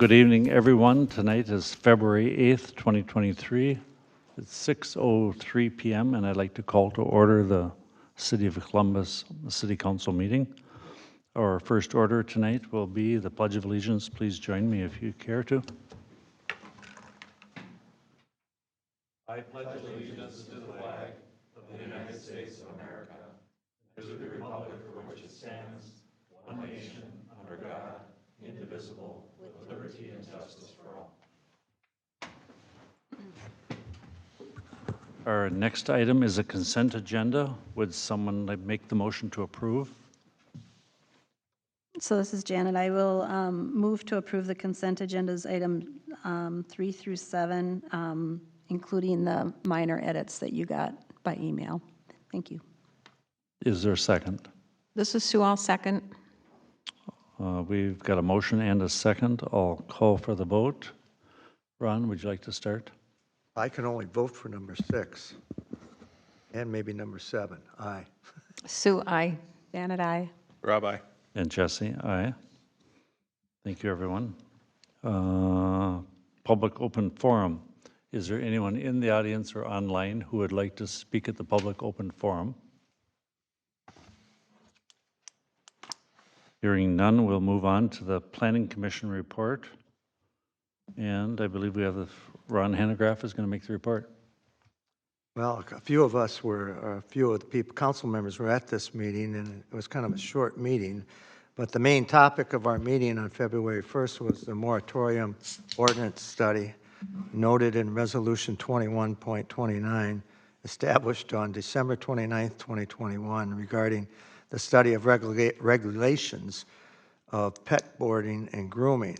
Good evening, everyone. Tonight is February 8th, 2023. It's 6:03 p.m., and I'd like to call to order the City of Columbus City Council meeting. Our first order tonight will be the Pledge of Allegiance. Please join me if you care to. I pledge allegiance to the flag of the United States of America, and to the republic for which it stands, one nation, under God, indivisible, with liberty and justice for all. Our next item is a consent agenda. Would someone like make the motion to approve? So this is Janet. I will move to approve the consent agendas, item 3 through 7, including the minor edits that you got by email. Thank you. Is there a second? This is Sue, I'll second. We've got a motion and a second. I'll call for the vote. Ron, would you like to start? I can only vote for number 6 and maybe number 7. Aye. Sue, aye. Janet, aye. Rob, aye. And Jesse, aye. Thank you, everyone. Public open forum. Is there anyone in the audience or online who would like to speak at the public open forum? Hearing none, we'll move on to the Planning Commission report. And I believe we have Ron Hanegraaff is going to make the report. Well, a few of the people, council members were at this meeting, and it was kind of a short meeting. But the main topic of our meeting on February 1st was the moratorium ordinance study noted in Resolution 21.29, established on December 29th, 2021, regarding the study of regulations of pet boarding and grooming.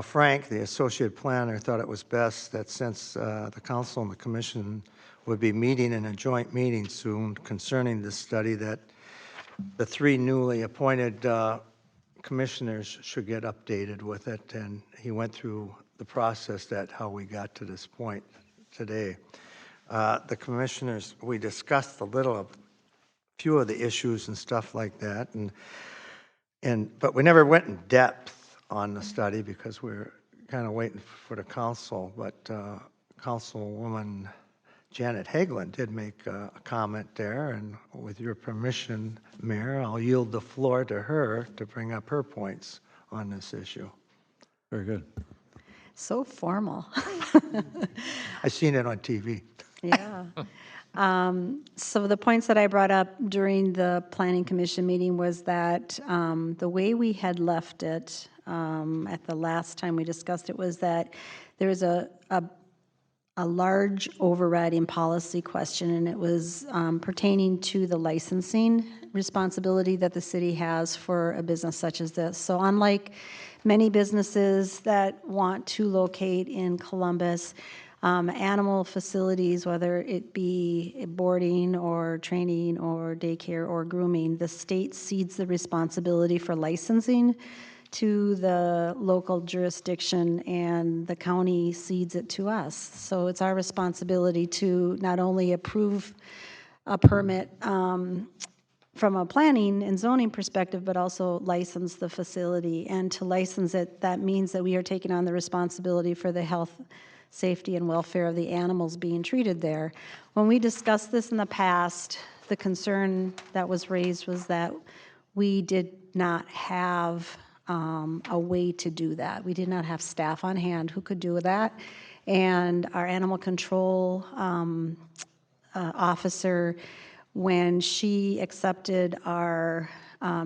Frank, the associate planner, thought it was best that since the council and the commission would be meeting in a joint meeting soon concerning this study, that the 3 newly appointed commissioners should get updated with it. And he went through the process that how we got to this point today. The commissioners, we discussed a few of the issues and stuff like that, but we never went in depth on the study because we were kind of waiting for the council. But Councilwoman Janet Hagelin did make a comment there, and with your permission, Mayor, I'll yield the floor to her to bring up her points on this issue. Very good. So formal. I seen it on TV. Yeah. So the points that I brought up during the Planning Commission meeting was that the way we had left it at the last time we discussed it was that there was a large overriding policy question, and it was pertaining to the licensing responsibility that the city has for a business such as this. So unlike many businesses that want to locate in Columbus, animal facilities, whether it be boarding or training or daycare or grooming, the state cedes the responsibility for licensing to the local jurisdiction, and the county cedes it to us. So it's our responsibility to not only approve a permit from a planning and zoning perspective, but also license the facility. And to license it, that means that we are taking on the responsibility for the health, safety, and welfare of the animals being treated there. When we discussed this in the past, the concern that was raised was that we did not have a way to do that. We did not have staff on hand who could do that. And our animal control officer, when she accepted our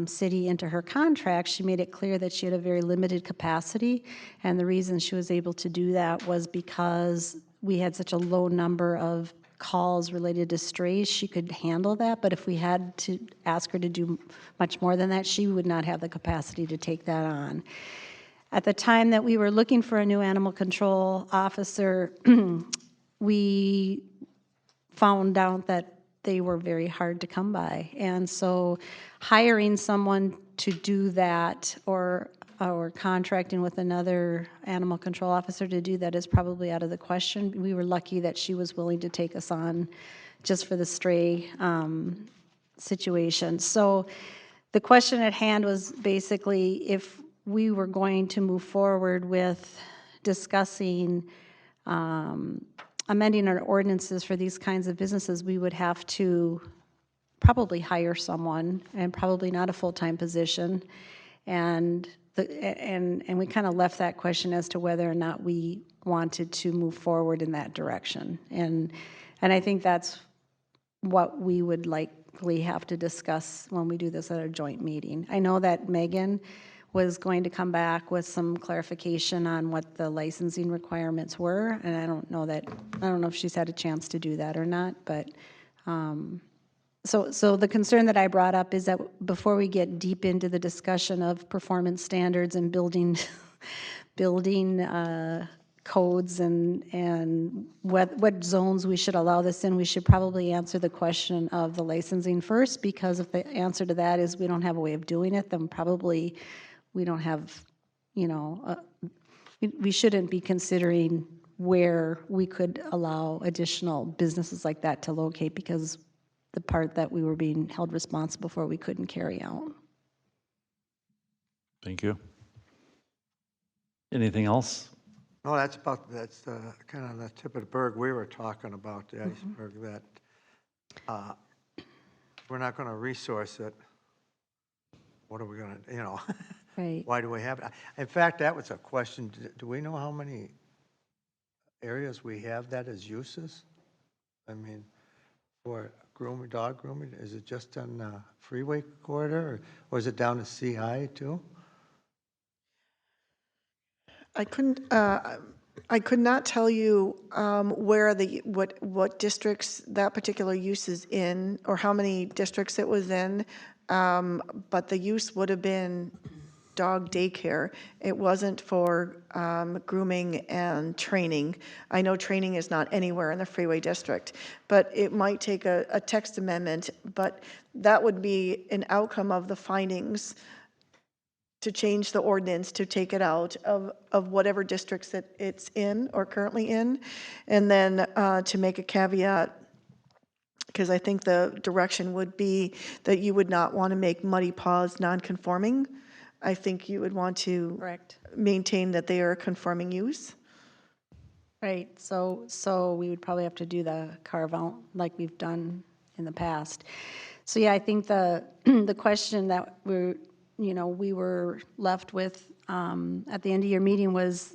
city into her contract, she made it clear that she had a very limited capacity. And the reason she was able to do that was because we had such a low number of calls related to strays. She could handle that, but if we had to ask her to do much more than that, she would not have the capacity to take that on. At the time that we were looking for a new animal control officer, we found out that they were very hard to come by. And so hiring someone to do that or contracting with another animal control officer to do that is probably out of the question. We were lucky that she was willing to take us on just for the stray situation. So the question at hand was basically, if we were going to move forward with discussing amending our ordinances for these kinds of businesses, we would have to probably hire someone, and probably not a full-time position. And we kind of left that question as to whether or not we wanted to move forward in that direction. And I think that's what we would likely have to discuss when we do this at a joint meeting. I know that Megan was going to come back with some clarification on what the licensing requirements were, and I don't know if she's had a chance to do that or not, but so the concern that I brought up is that before we get deep into the discussion of performance standards and building codes and what zones we should allow this in, we should probably answer the question of the licensing first, because if the answer to that is we don't have a way of doing it, then probably we don't have, we shouldn't be considering where we could allow additional businesses like that to locate, because the part that we were being held responsible for, we couldn't carry out. Thank you. Anything else? No, that's kind of the tip of the berg we were talking about, the iceberg, that we're not going to resource it. What are we going to, Right. why do we have it? In fact, that was a question. Do we know how many areas we have that as uses? I mean, for grooming, dog grooming, is it just on the freeway corridor, or is it down to CI too? I could not tell you where what districts that particular use is in, or how many districts it was in, but the use would have been dog daycare. It wasn't for grooming and training. I know training is not anywhere in the Freeway District, but it might take a text amendment, but that would be an outcome of the findings to change the ordinance, to take it out of whatever districts that it's in or currently in, and then to make a caveat, because I think the direction would be that you would not want to make Muddy Paws non-conforming. I think you would want to Correct. maintain that they are a conforming use. Right, so we would probably have to do the carve out like we've done in the past. So yeah, I think the question that we were left with at the end of your meeting was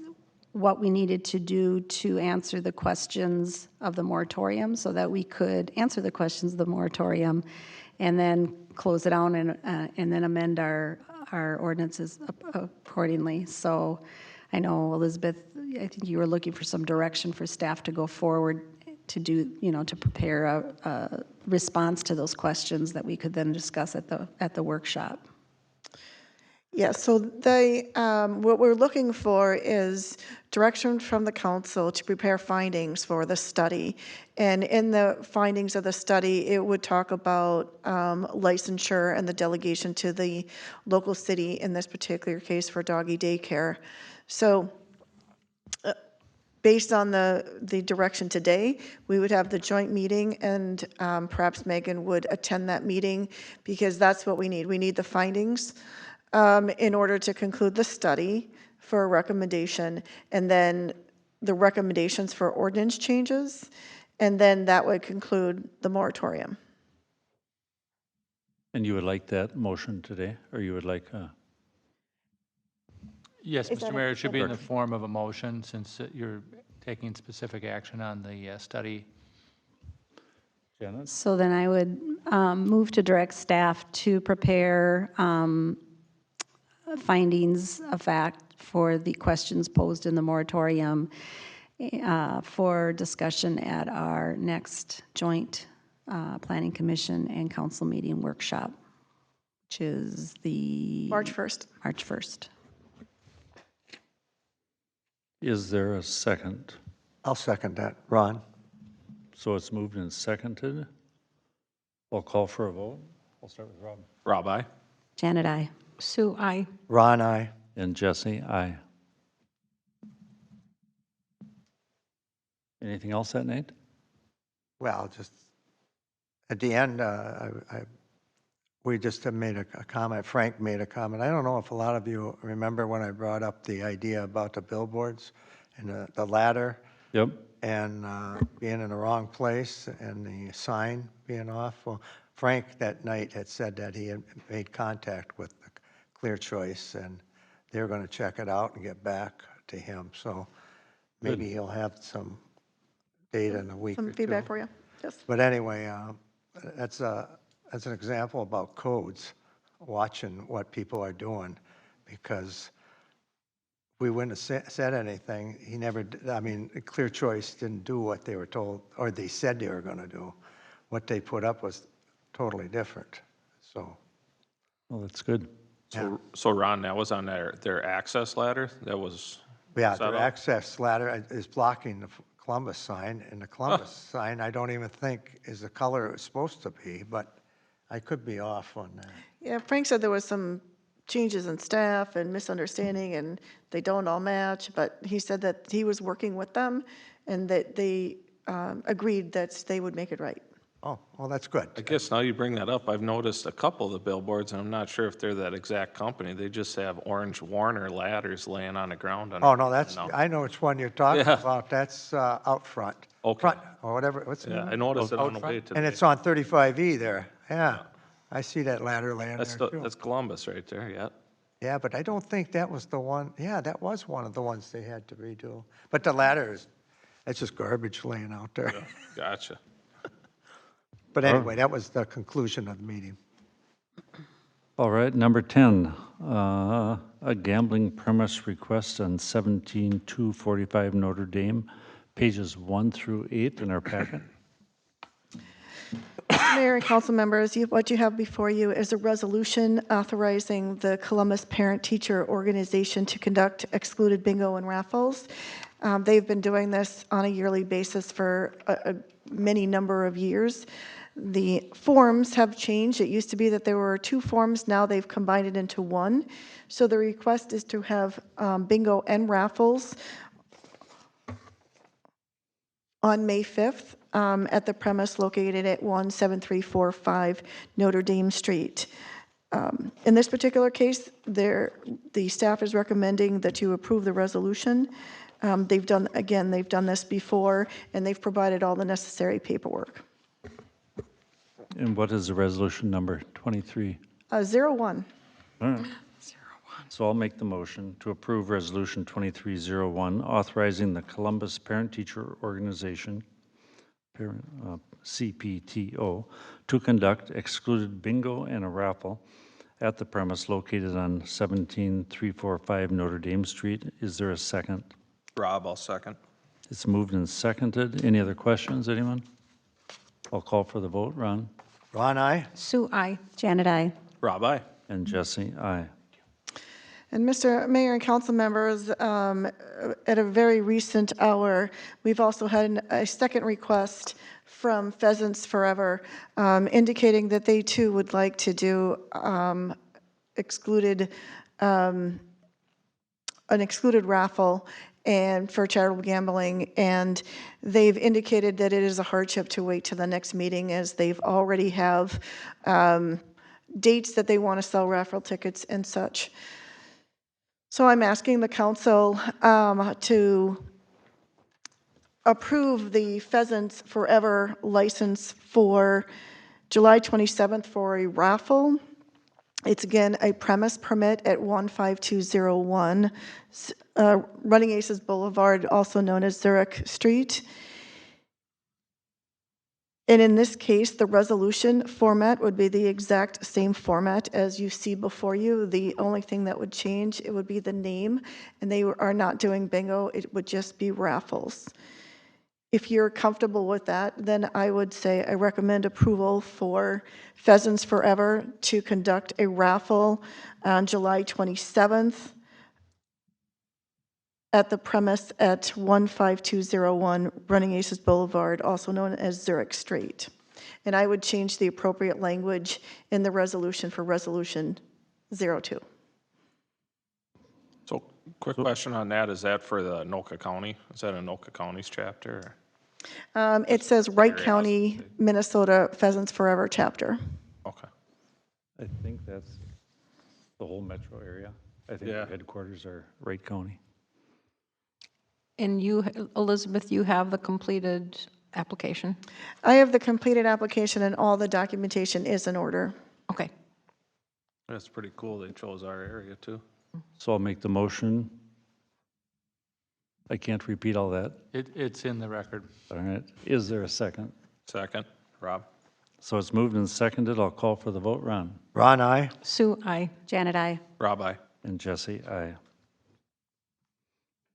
what we needed to do to answer the questions of the moratorium, so that we could answer the questions of the moratorium and then close it out and then amend our ordinances accordingly. So I know, Elizabeth, I think you were looking for some direction for staff to go forward to do, to prepare a response to those questions that we could then discuss at the workshop. Yeah, so what we're looking for is direction from the council to prepare findings for the study. And in the findings of the study, it would talk about licensure and the delegation to the local city, in this particular case for doggy daycare. So based on the direction today, we would have the joint meeting, and perhaps Megan would attend that meeting, because that's what we need. We need the findings in order to conclude the study for a recommendation, and then the recommendations for ordinance changes, and then that would conclude the moratorium. And you would like that motion today, or you would like, Yes, Is that Mr. a- Mayor, it should be in the form of a motion, since you're taking specific action on the study. Janet? So then I would move to direct staff to prepare findings of fact for the questions posed in the moratorium for discussion at our next joint Planning Commission and Council meeting workshop, which is the March 1st. March 1st. Is there a second? I'll second that. Ron? So it's moved and seconded. I'll call for a vote. I'll start with Rob. Rob, aye. Janet, I. Sue, I. Ron, aye. And Jesse, aye. Anything else that night? Well, just at the end, we just have made a comment, Frank made a comment. I don't know if a lot of you remember when I brought up the idea about the billboards and the ladder Yep. and being in the wrong place and the sign being off. Well, Frank that night had said that he had made contact with the Clear Choice, and they were going to check it out and get back to him. So maybe he'll have some data in a week or Some two. feedback for you? Yes. But anyway, that's an example about codes, watching what people are doing, because we wouldn't have said anything. He never, I mean, Clear Choice didn't do what they were told, or they said they were going to do. What they put up was totally different. So, Well, that's good. So Ron, that was on their access ladder? That was yeah, set their up? access ladder is blocking the Columbus sign, and the Columbus sign, I don't even think is the color it's supposed to be, but I could be off on that. Yeah, Frank said there was some changes in staff and misunderstanding, and they don't all match, but he said that he was working with them and that they agreed that they would make it right. Oh, well, that's good. I guess now you bring that up, I've noticed a couple of the billboards, and I'm not sure if they're that exact company. They just have orange Warner ladders laying on the ground. Oh, no, that's, No. I know which one you're talking Yeah. about. That's out front. Okay. Front, or whatever, what's the Yeah, name? I noticed it on the Out way front? today. And it's on 35E there, yeah. I see that ladder laying That's, there too. that's Columbus right there, yeah. Yeah, but I don't think that was the one, yeah, that was one of the ones they had to redo. But the ladder is, it's just garbage laying out there. Gotcha. But anyway, that was the conclusion of the meeting. All right, number 10, a gambling premise request on 17-245 Notre Dame, pages 1 through 8 in our packet. Mayor and council members, what you have before you is a resolution authorizing the Columbus Parent Teacher Organization to conduct excluded bingo and raffles. They've been doing this on a yearly basis for a many number of years. The forms have changed. It used to be that there were 2 forms. Now they've combined it into one. So the request is to have bingo and raffles on May 5th at the premise located at 17345 Notre Dame Street. In this particular case, the staff is recommending that you approve the resolution. They've done this before, and they've provided all the necessary paperwork. And what is the resolution number? 23. 01. All right. So I'll make the motion to approve Resolution 2301, authorizing the Columbus Parent Teacher Organization, CPTO, to conduct excluded bingo and a raffle at the premise located on 17345 Notre Dame Street. Is there a second? Rob, I'll second. It's moved and seconded. Any other questions, anyone? I'll call for the vote. Ron? Ron, aye? Sue, I. Janet, I. Rob, aye. And Jesse, aye. And Mr. Mayor and council members, at a very recent hour, we've also had a second request from Pheasants Forever indicating that they too would like to do an excluded raffle and for charitable gambling, and they've indicated that it is a hardship to wait till the next meeting, as they've already have dates that they want to sell raffle tickets and such. So I'm asking the council to approve the Pheasants Forever license for July 27th for a raffle. It's again a premise permit at 15201 Running Aces Boulevard, also known as Zurich Street. And in this case, the resolution format would be the exact same format as you see before you. The only thing that would change, it would be the name, and they are not doing bingo, it would just be raffles. If you're comfortable with that, then I would say I recommend approval for Pheasants Forever to conduct a raffle on July 27th at the premise at 15201 Running Aces Boulevard, also known as Zurich Street. And I would change the appropriate language in the resolution for Resolution 02. So, quick question on that, is that for the Anoka County? Is that Anoka County's chapter? It says Wright County, Minnesota Pheasants Forever chapter. Okay. I think that's the whole metro area. I think Yeah. the headquarters are Wright County. And you, Elizabeth, you have the completed application? I have the completed application and all the documentation is in order. Okay. That's pretty cool. They chose our area too. So I'll make the motion. I can't repeat all that. It's in the record. All right. Is there a second? Second, Rob. So it's moved and seconded. I'll call for the vote. Ron? Ron, aye? Sue, I. Janet, I. Rob, aye. And Jesse, aye.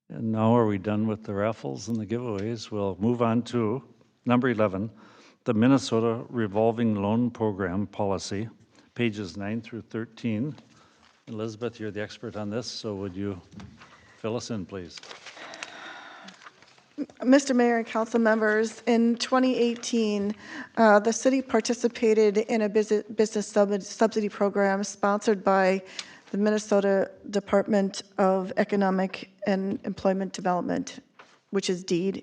And now are we done with the raffles and the giveaways? We'll move on to number 11, the Minnesota Revolving Loan Program Policy, pages 9 through 13. Elizabeth, you're the expert on this, so would you fill us in, please? Mr. Mayor and council members, in 2018, the city participated in a business subsidy program sponsored by the Minnesota Department of Economic and Employment Development, which is DEED.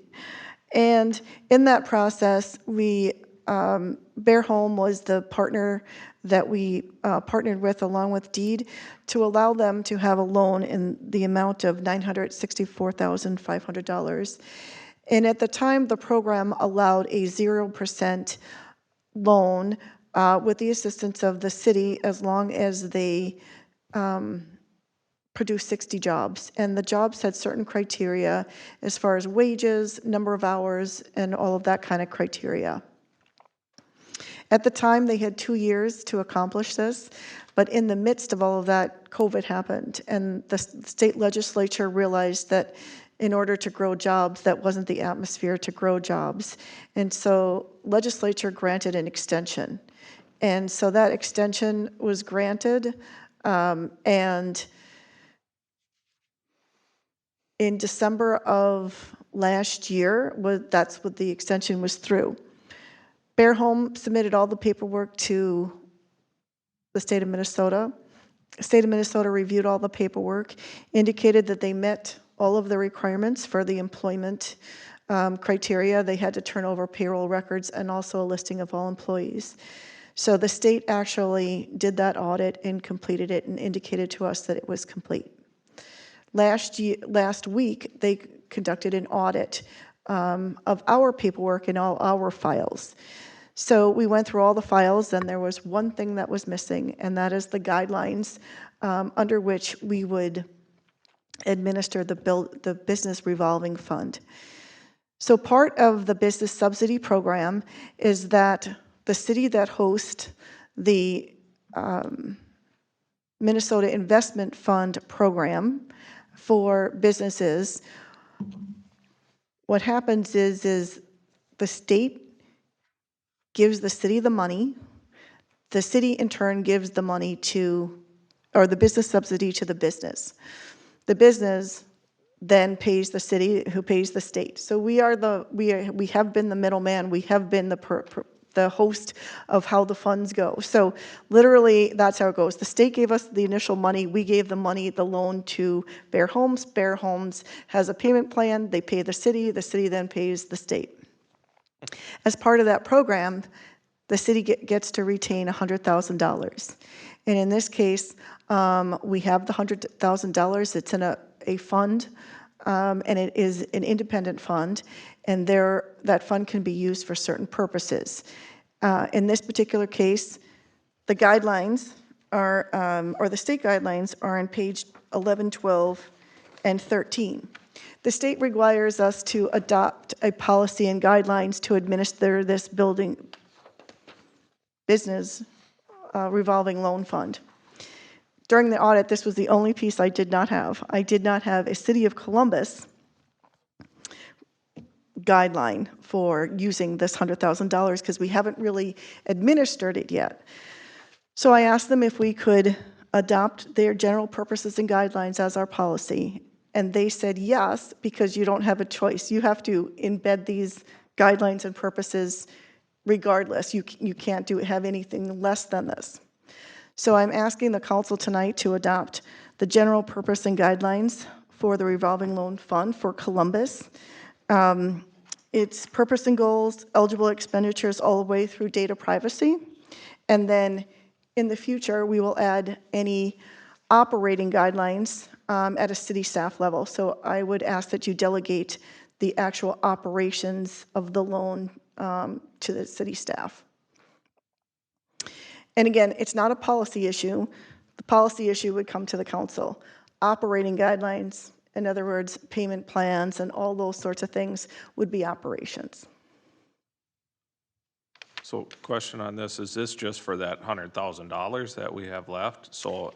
And in that process, Bear Home was the partner that we partnered with along with DEED to allow them to have a loan in the amount of $964,500. And at the time, the program allowed a 0% loan with the assistance of the city as long as they produce 60 jobs. And the jobs had certain criteria as far as wages, number of hours, and all of that kind of criteria. At the time, they had 2 years to accomplish this, but in the midst of all of that, COVID happened, and the state legislature realized that in order to grow jobs, that wasn't the atmosphere to grow jobs. And so legislature granted an extension. And so that extension was granted, and in December of last year, that's what the extension was through. Bear Home submitted all the paperwork to the state of Minnesota. The state of Minnesota reviewed all the paperwork, indicated that they met all of the requirements for the employment criteria. They had to turn over payroll records and also a listing of all employees. So the state actually did that audit and completed it and indicated to us that it was complete. Last week, they conducted an audit of our paperwork and all our files. So we went through all the files, and there was one thing that was missing, and that is the guidelines under which we would administer the business revolving fund. So part of the business subsidy program is that the city that hosts the Minnesota Investment Fund program for businesses, what happens is the state gives the city the money, the city in turn gives the money to, or the business subsidy to the business. The business then pays the city, who pays the state. So we have been the middleman, we have been the host of how the funds go. So literally, that's how it goes. The state gave us the initial money, we gave the money, the loan to Bear Homes. Bear Homes has a payment plan, they pay the city then pays the state. As part of that program, the city gets to retain $100,000. And in this case, we have the $100,000. It's in a fund, and it is an independent fund, and that fund can be used for certain purposes. In this particular case, the guidelines are, or the state guidelines are on page 11, 12, and 13. The state requires us to adopt a policy and guidelines to administer this business revolving loan fund. During the audit, this was the only piece I did not have. I did not have a City of Columbus guideline for using this $100,000 because we haven't really administered it yet. So I asked them if we could adopt their general purposes and guidelines as our policy. And they said yes, because you don't have a choice. You have to embed these guidelines and purposes regardless. You can't have anything less than this. So I'm asking the council tonight to adopt the general purpose and guidelines for the revolving loan fund for Columbus. Its purpose and goals, eligible expenditures all the way through data privacy, and then in the future, we will add any operating guidelines at a city staff level. So I would ask that you delegate the actual operations of the loan to the city staff. And again, it's not a policy issue. The policy issue would come to the council. Operating guidelines, in other words, payment plans and all those sorts of things would be operations. So question on this, is this just for that $100,000 that we have left? So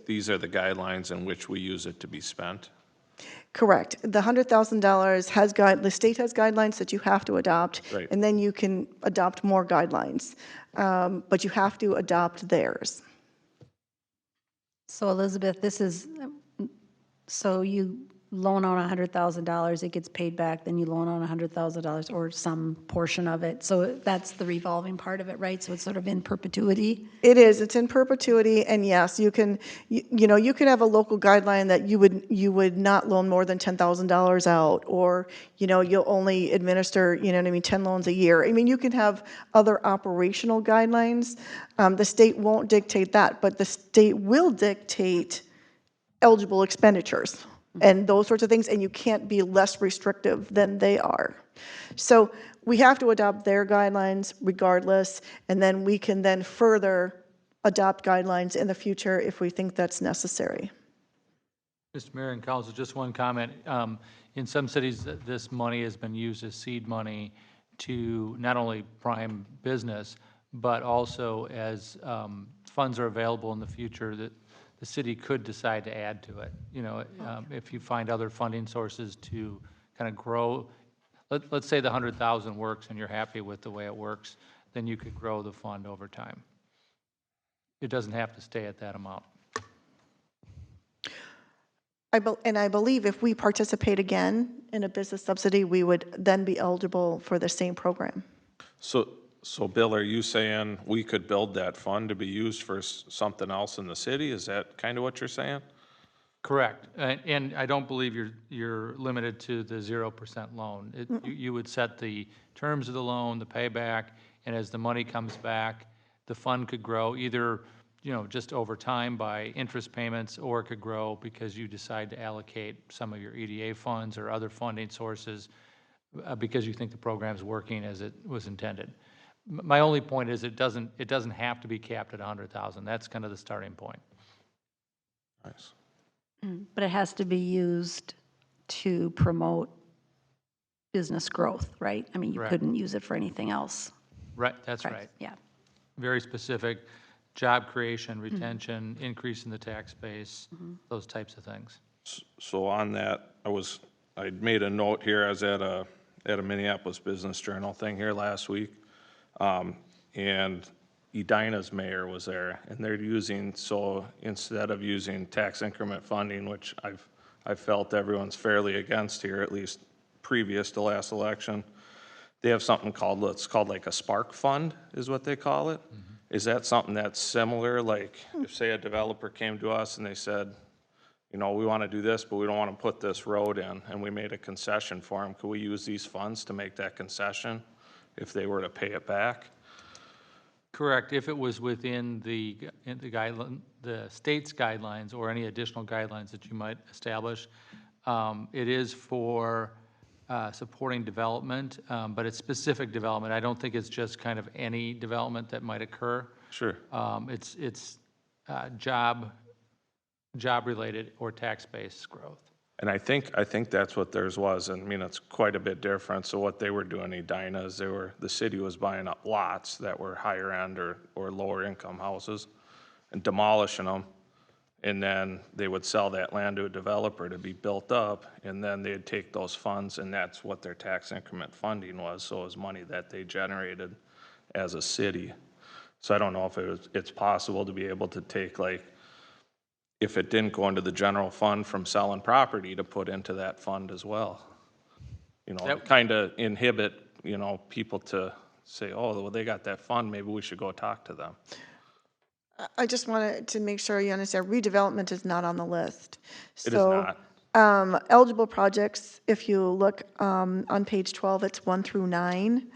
these are the guidelines in which we use it to be spent? Correct. The $100,000 has the state has guidelines that you have to adopt. Right. And then you can adopt more guidelines. But you have to adopt theirs. So Elizabeth, this is, so you loan on $100,000, it gets paid back, then you loan on $100,000 or some portion of it. So that's the revolving part of it, right? So it's sort of in perpetuity? It is, it's in perpetuity, and yes, you can, you know, you can have a local guideline that you would not loan more than $10,000 out, or, you know, you'll only administer, you know what I mean, 10 loans a year. I mean, you can have other operational guidelines. The state won't dictate that, but the state will dictate eligible expenditures and those sorts of things, and you can't be less restrictive than they are. So we have to adopt their guidelines regardless, and then we can then further adopt guidelines in the future if we think that's necessary. Mr. Mayor and Council, just one comment. In some cities, this money has been used as seed money to not only prime business, but also as funds are available in the future that the city could decide to add to it. You know, if you find other funding sources to kind of grow, let's say the 100,000 works and you're happy with the way it works, then you could grow the fund over time. It doesn't have to stay at that amount. And I believe if we participate again in a business subsidy, we would then be eligible for the same program. So Bill, are you saying we could build that fund to be used for something else in the city? Is that kind of what you're saying? Correct. And I don't believe you're limited to the 0% loan. You would set the terms of the loan, the payback, and as the money comes back, the fund could grow either, you know, just over time by interest payments, or it could grow because you decide to allocate some of your EDA funds or other funding sources because you think the program's working as it was intended. My only point is it doesn't have to be capped at 100,000. That's kind of the starting point. Nice. But it has to be used to promote business growth, right? I mean, you Correct. couldn't use it for anything else. Right, that's right. Yeah. Very specific, job creation, retention, increase in the tax base, those types of things. So on that, I made a note here. I was at a Minneapolis Business Journal thing here last week. And Edina's mayor was there, and they're using, so instead of using tax increment funding, which I've felt everyone's fairly against here, at least previous to last election, they have something called, it's called like a spark fund is what they call it. Is that something that's similar? Like if say a developer came to us and they said, you know, we want to do this, but we don't want to put this road in, and we made a concession for them, could we use these funds to make that concession if they were to pay it back? Correct. If it was within the state's guidelines or any additional guidelines that you might establish, it is for supporting development, but it's specific development. I don't think it's just kind of any development that might occur. Sure. It's job-related or tax-based growth. And I think that's what theirs was, and I mean, it's quite a bit different. So what they were doing, Edina, is the city was buying up lots that were higher end or lower income houses and demolishing them. And then they would sell that land to a developer to be built up, and then they'd take those funds, and that's what their tax increment funding was. So it was money that they generated as a city. So I don't know if it's possible to be able to take, like, if it didn't go into the general fund from selling property, to put into that fund as well. You know, kind of inhibit, you know, people to say, oh, well, they got that fund, maybe we should go talk to them. I just wanted to make sure you understand, redevelopment is not on the list. It is not. Eligible projects, if you look on page 12, it's 1 through 9.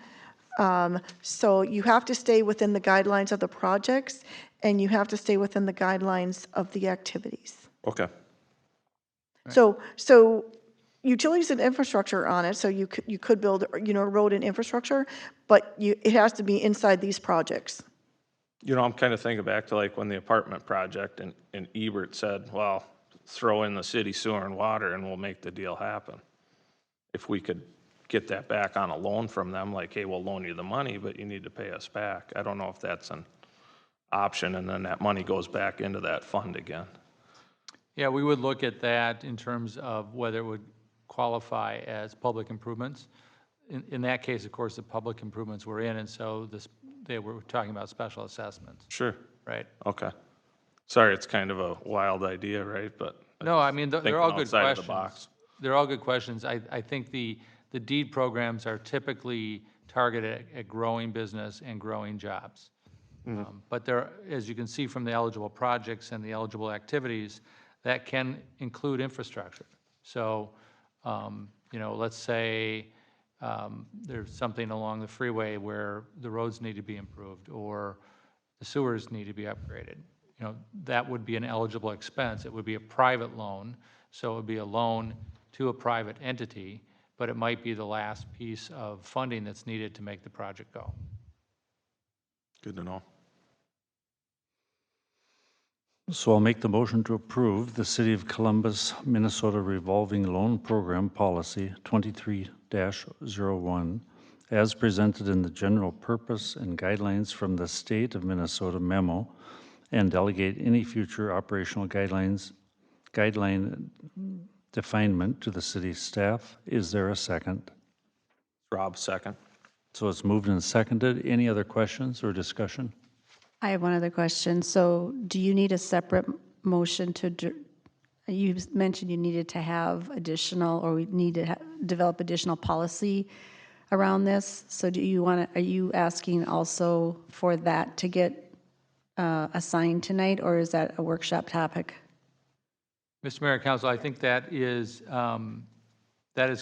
So you have to stay within the guidelines of the projects, and you have to stay within the guidelines of the activities. Okay, So utilities and infrastructure on it, so you could build, road and infrastructure, but it has to be inside these projects. you know, I'm kind of thinking back to like when the apartment project and Ebert said, well, throw in the city sewer and water and we'll make the deal happen. If we could get that back on a loan from them, like, hey, we'll loan you the money, but you need to pay us back. I don't know if that's an option, and then that money goes back into that fund again. Yeah, we would look at that in terms of whether it would qualify as public improvements. In that case, of course, the public improvements were in, and so they were talking about special assessments, Sure, right? okay. Sorry, it's kind of a wild idea, right, but. No, I mean, they're thinking all good outside of the questions. box. They're all good questions. I think the deed programs are typically targeted at growing business and growing jobs. But there, as you can see from the eligible projects and the eligible activities, that can include infrastructure. So, let's say there's something along the freeway where the roads need to be improved or the sewers need to be upgraded. That would be an eligible expense. It would be a private loan, so it would be a loan to a private entity, but it might be the last piece of funding that's needed to make the project go. Good to know. So I'll make the motion to approve the City of Columbus, Minnesota Revolving Loan Program Policy 23-01 as presented in the general purpose and guidelines from the State of Minnesota memo and delegate any future operational guideline definement to the city staff. Is there a second? Rob, second. So it's moved and seconded. Any other questions or discussion? I have one other question. So do you need a separate motion you mentioned you needed to have additional, or we need to develop additional policy around this? So are you asking also for that to get assigned tonight, or is that a workshop topic? Mr. Mayor and Council, I think that is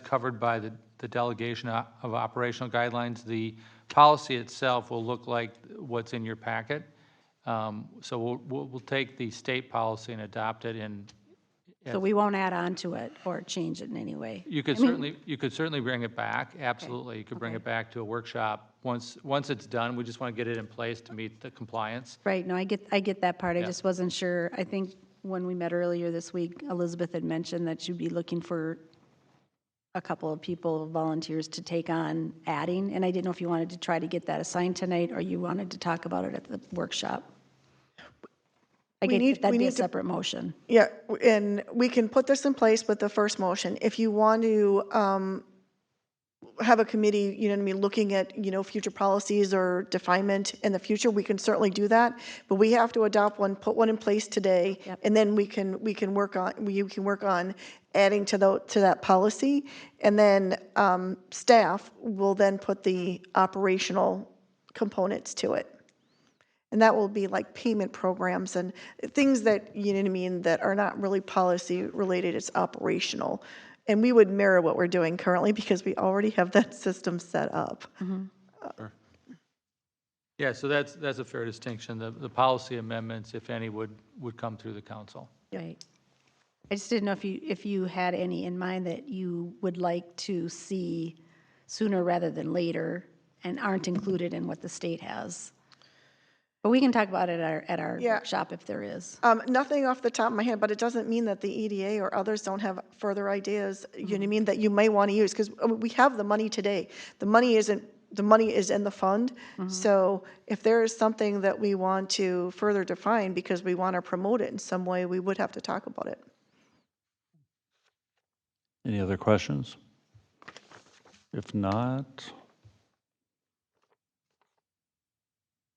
covered by the delegation of operational guidelines. The policy itself will look like what's in your packet. So we'll take the state policy and adopt it in. So we won't add on to it or change it in any way? You could certainly bring it back, absolutely. You could bring it back to a workshop. Once it's done, we just want to get it in place to meet the compliance. Right, no, I get that part. I Yeah. just wasn't sure. I think when we met earlier this week, Elizabeth had mentioned that you'd be looking for a couple of people, volunteers, to take on adding, and I didn't know if you wanted to try to get that assigned tonight, or you wanted to talk about it at the workshop. That'd be a separate motion. Yeah, and we can put this in place with the first motion. If you want to have a committee, looking at, future policies or definement in the future, we can certainly do that. But we have to adopt one, put one in place today, and then you can work on adding to that policy. And then staff will then put the operational components to it. And that will be like payment programs and things that, that are not really policy related, it's operational. And we would mirror what we're doing currently because we already have that system set up. Sure. Yeah, so that's a fair distinction. The policy amendments, if any, would come through the council. Right. I just didn't know if you had any in mind that you would like to see sooner rather than later and aren't included in what the state has. But we can talk about it at our workshop if there is. Nothing off the top of my head, but it doesn't mean that the EDA or others don't have further ideas, that you may want to use, because we have the money today. The money is in the fund. So if there is something that we want to further define because we want to promote it in some way, we would have to talk about it. Any other questions? If not,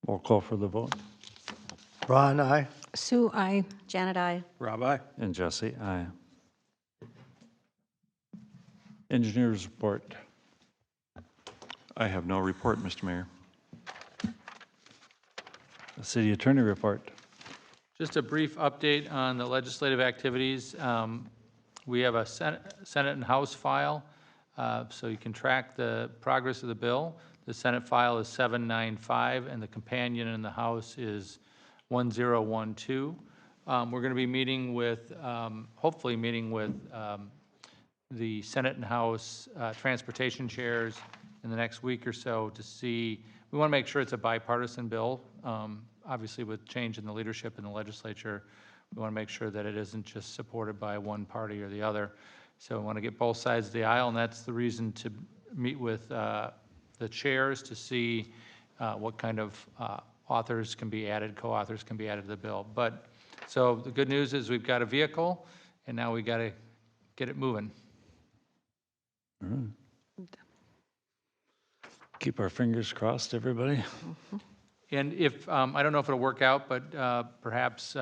we'll call for the vote. Ron, aye. Sue, I. Janet, I. Rob, aye. And Jesse, aye. Engineers report. I have no report, Mr. Mayor. The city attorney report. Just a brief update on the legislative activities. We have a Senate and House file, so you can track the progress of the bill. The Senate file is 795, and the companion in the House is 1012. We're going to be meeting with, hopefully meeting with the Senate and House transportation chairs in the next week or so to see, we want to make sure it's a bipartisan bill. Obviously, with change in the leadership in the legislature, we want to make sure that it isn't just supported by one party or the other. So we want to get both sides of the aisle, and that's the reason to meet with the chairs to see what kind of authors can be added, co-authors can be added to the bill. But, so the good news is we've got a vehicle, and now we got to get it moving. Keep our fingers crossed, everybody. And if, I don't know if it'll work out, but perhaps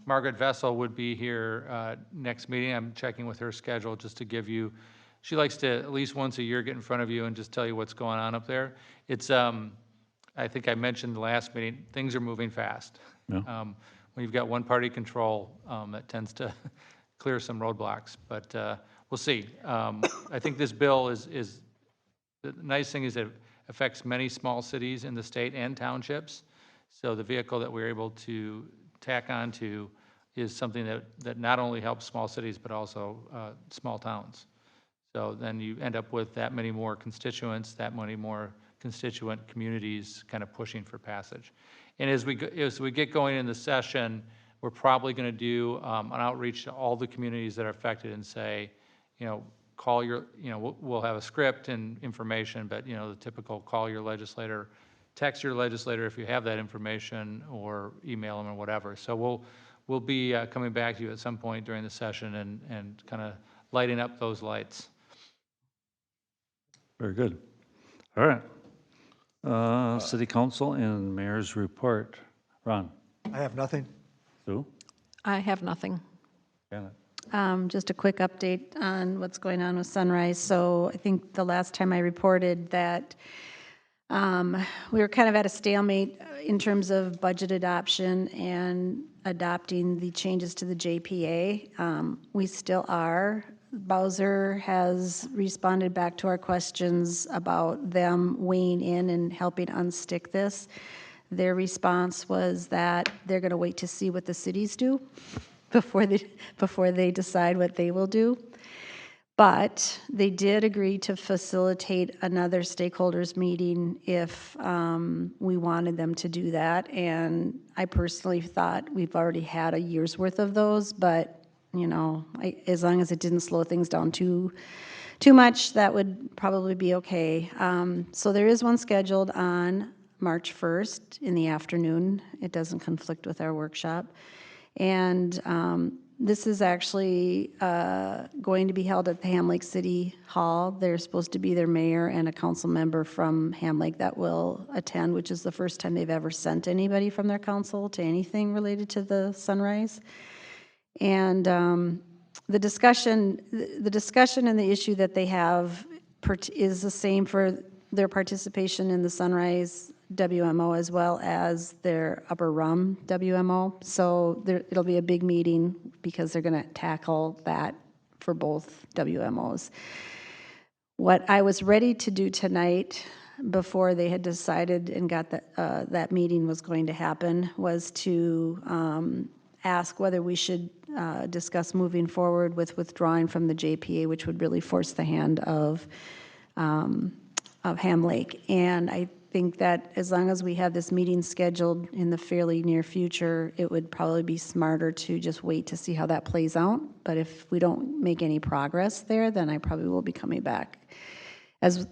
Margaret Vessel would be here next meeting. I'm checking with her schedule just to give you, she likes to at least once a year get in front of you and just tell you what's going on up there. It's, I think I mentioned the last meeting, things are moving fast. Yeah. When you've got one-party control, that tends to clear some roadblocks, but we'll see. I think this bill is, the nice thing is it affects many small cities in the state and townships. So the vehicle that we're able to tack onto is something that not only helps small cities, but also small towns. So then you end up with that many more constituents, that many more constituent communities kind of pushing for passage. And as we get going in the session, we're probably going to do an outreach to all the communities that are affected and say, you know, call your, you know, we'll have a script and information, but, you know, the typical call your legislator, text your legislator if you have that information, or email them or whatever. So we'll be coming back to you at some point during the session and kind of lighting up those lights. Very good. All right. City Council and Mayor's report. Ron? I have nothing. Sue? I have nothing. Janet? Just a quick update on what's going on with Sunrise. So I think the last time I reported that we were kind of at a stalemate in terms of budget adoption and adopting the changes to the JPA. We still are. Bowser has responded back to our questions about them weighing in and helping unstick this. Their response was that they're going to wait to see what the cities do before they decide what they will do. But they did agree to facilitate another stakeholders meeting if we wanted them to do that. And I personally thought we've already had a year's worth of those, but you know, as long as it didn't slow things down too much, that would probably be okay. So there is one scheduled on March 1st in the afternoon. It doesn't conflict with our workshop. And this is actually going to be held at the Ham Lake City Hall. There's supposed to be their mayor and a council member from Ham Lake that will attend, which is the first time they've ever sent anybody from their council to anything related to the Sunrise. And the discussion and the issue that they have is the same for their participation in the Sunrise WMO as well as their Upper Rum WMO. So it'll be a big meeting because they're going to tackle that for both WMOs. What I was ready to do tonight before they had decided and got that meeting was going to happen was to ask whether we should discuss moving forward with withdrawing from the JPA, which would really force the hand of Ham Lake. And I think that as long as we have this meeting scheduled in the fairly near future, it would probably be smarter to just wait to see how that plays out. But if we don't make any progress there, then I probably will be coming back. As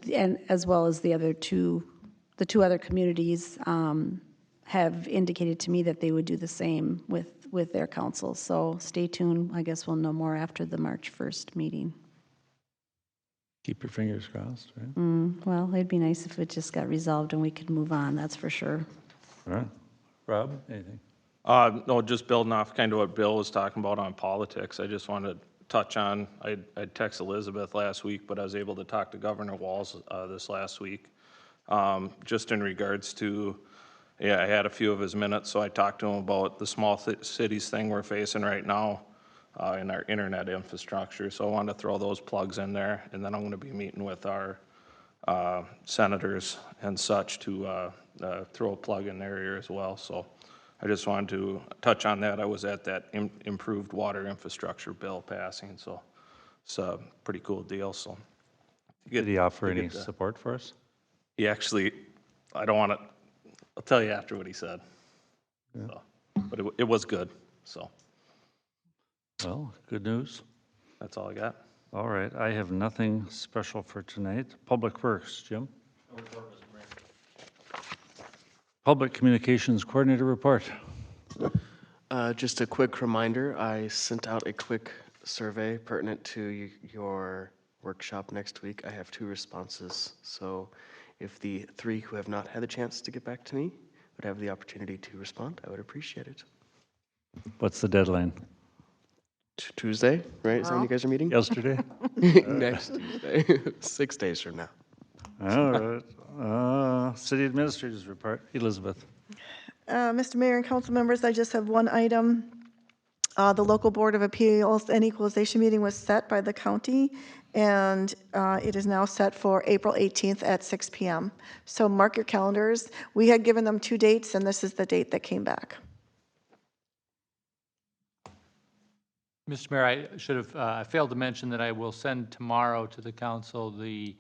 well as the two other communities have indicated to me that they would do the same with their councils. So stay tuned. I guess we'll know more after the March 1st meeting. Keep your fingers crossed, right? Well, it'd be nice if it just got resolved and we could move on, that's for sure. All right. Rob, anything? No, just building off kind of what Bill was talking about on politics. I just wanted to touch on, I texted Elizabeth last week, but I was able to talk to Governor Walz this last week. Just in regards to, yeah, I had a few of his minutes, so I talked to him about the small cities thing we're facing right now in our internet infrastructure. So I wanted to throw those plugs in there, and then I'm going to be meeting with our senators and such to throw a plug in their ear as well. So I just wanted to touch on that. I was at that improved water infrastructure bill passing, so it's a pretty cool deal, so. Did he offer any support for us? He actually, I don't want to, I'll tell you after what he said. So, but it was good, so Well, good news. that's all I got. All right, I have nothing special for tonight. Public Works, Jim? Public Communications Coordinator report. Just a quick reminder, I sent out a quick survey pertinent to your workshop next week. I have 2 responses, so if the 3 who have not had the chance to get back to me would have the opportunity to respond, I would appreciate it. What's the deadline? Tuesday, right? Is that when you guys are meeting? Yesterday? Next Tuesday, 6 days from now. All right. City Administrator's report. Elizabeth. Mr. Mayor and council members, I just have one item. The local Board of Appeals and Equalization meeting was set by the county, and it is now set for April 18th at 6 p.m. So mark your calendars. We had given them 2 dates, and this is the date that came back. Mr. Mayor, I should have, I failed to mention that I will send tomorrow to the council the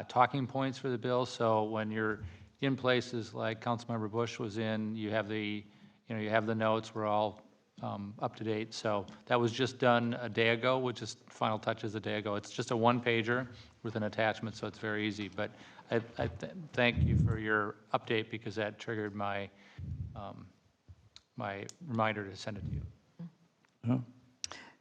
talking points for the bill. So when you're in places like Councilmember Bush was in, you have the, you have the notes. We're all up to date. So that was just done a day ago, which is final touches a day ago. It's just a 1-pager with an attachment, so it's very easy. But I thank you for your update because that triggered my my reminder to send it to you. Oh,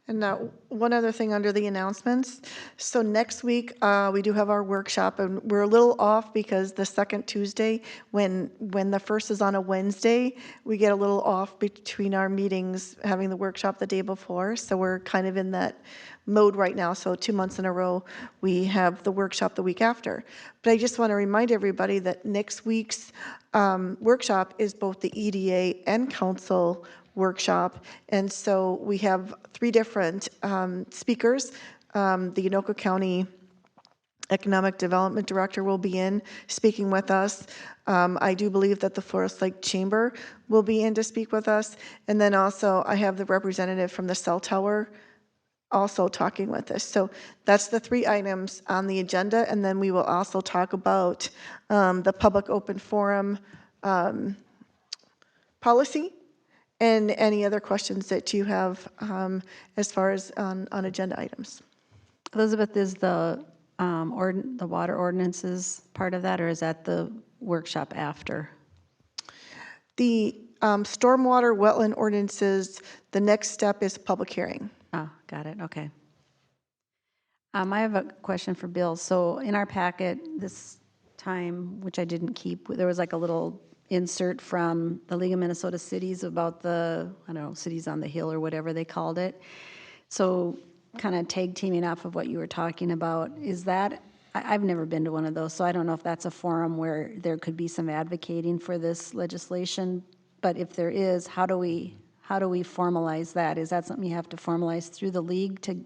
And now, one other thing under the announcements. So next week, we do have our workshop, and we're a little off because the second Tuesday, when the first is on a Wednesday, we get a little off between our meetings, having the workshop the day before. So we're kind of in that mode right now. So 2 months in a row, we have the workshop the week after. But I just want to remind everybody that next week's workshop is both the EDA and council workshop. And so we have 3 different speakers. The Anoka County Economic Development Director will be in speaking with us. I do believe that the Forest Lake Chamber will be in to speak with us. And then also I have the representative from the cell tower also talking with us. So that's the 3 items on the agenda. And then we will also talk about the public open forum policy and any other questions that you have as far as on agenda items. Elizabeth, is the water ordinances part of that, or is that the workshop after? The stormwater wetland ordinances, the next step is public hearing. Oh, got it, okay. I have a question for Bill. So in our packet this time, which I didn't keep, there was like a little insert from the League of Minnesota Cities about the, I don't know, Cities on the Hill or whatever they called it. So kind of tag teaming off of what you were talking about, is that, I've never been to one of those, so I don't know if that's a forum where there could be some advocating for this legislation, but if there is, how do we formalize that? Is that something you have to formalize through the league to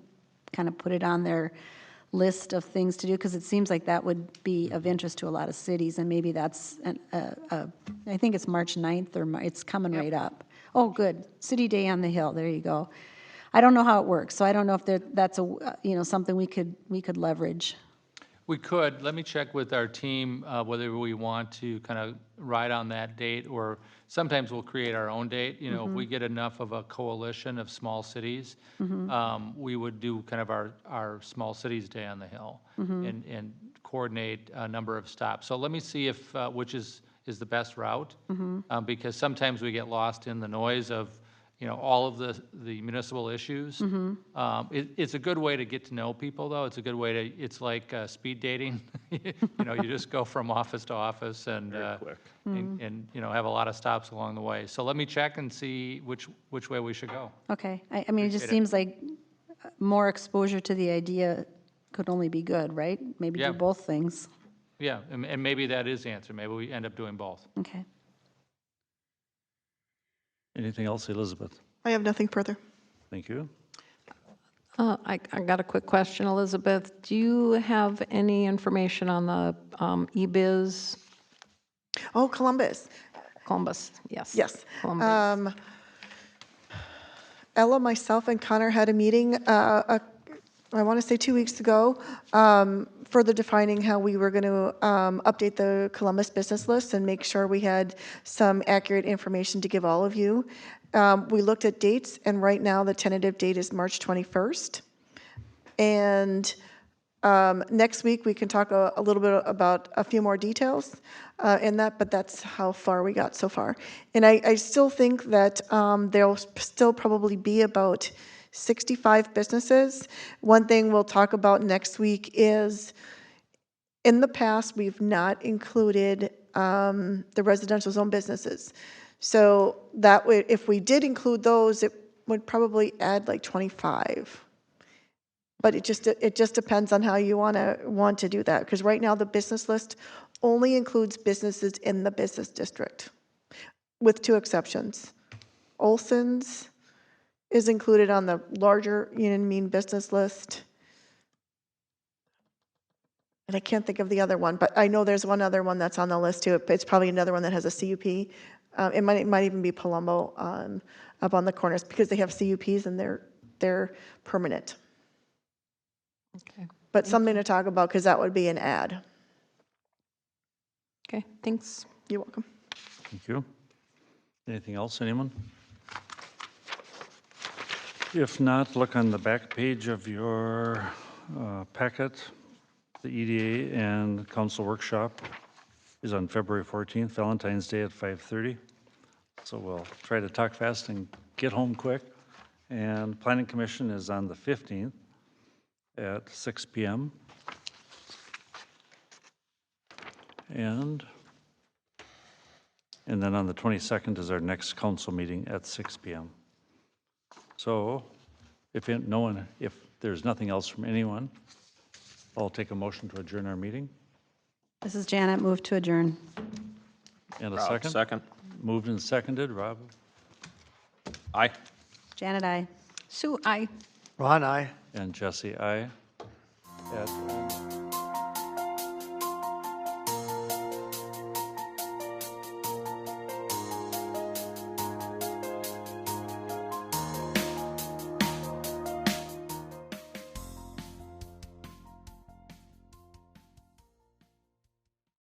kind of put it on their list of things to do? Because it seems like that would be of interest to a lot of cities, and maybe that's, I think it's March 9th, or it's coming right up. Oh, good, City Day on the Hill, there you go. I don't know how it works, so I don't know if that's something we could leverage. We could. Let me check with our team whether we want to kind of ride on that date, or sometimes we'll create our own date. You know, if we get enough of a coalition of small cities, we would do kind of our Small Cities Day on the Hill and coordinate a number of stops. So let me see if which is the best route, because sometimes we get lost in the noise of all of the municipal issues. It's a good way to get to know people, though. It's a good way to, it's like speed dating. You just go from office to office and, quick. and have a lot of stops along the way. So let me check and see which way we should go. Okay, I mean, it just Appreciate it. seems like more exposure to the idea could only be good, right? Maybe Yeah. do both things. Yeah, and maybe that is the answer. Maybe we end up doing both. Okay. anything else, Elizabeth? I have nothing further. Thank you. I got a quick question, Elizabeth. Do you have any information on the eBiz Oh, Columbus, Columbus? Yes. yes. Columbus. Ella, myself, and Connor had a meeting, I want to say 2 weeks ago, further defining how we were going to update the Columbus business list and make sure we had some accurate information to give all of you. We looked at dates, and right now the tentative date is March 21st. And next week, we can talk a little bit about a few more details in that, but that's how far we got so far. And I still think that there'll still probably be about 65 businesses. One thing we'll talk about next week is, in the past, we've not included the residential zone businesses. So that way, if we did include those, it would probably add like 25. But it just depends on how you want to do that, because right now the business list only includes businesses in the business district, with 2 exceptions. Olson's is included on the larger Union Mean business list. And I can't think of the other one, but I know there's one other one that's on the list too. It's probably another one that has a CUP. It might even be Palumbo up on the corners, because they have CUPs and they're permanent. Okay. But something to talk about, because that would be an ad. Okay, thanks. You're welcome. Thank you. Anything else, anyone? If not, look on the back page of your packet. The EDA and council workshop is on February 14th, Valentine's Day at 5:30. So we'll try to talk fast and get home quick. And Planning Commission is on the 15th at 6 p.m. And then on the 22nd is our next council meeting at 6 p.m. So if there's nothing else from anyone, I'll take a motion to adjourn our meeting. This is Janet, move to adjourn. And a Rob, second? second. Moved and seconded. Rob? Aye. Janet, aye. Sue, aye. Ron, aye. And Jesse, aye. At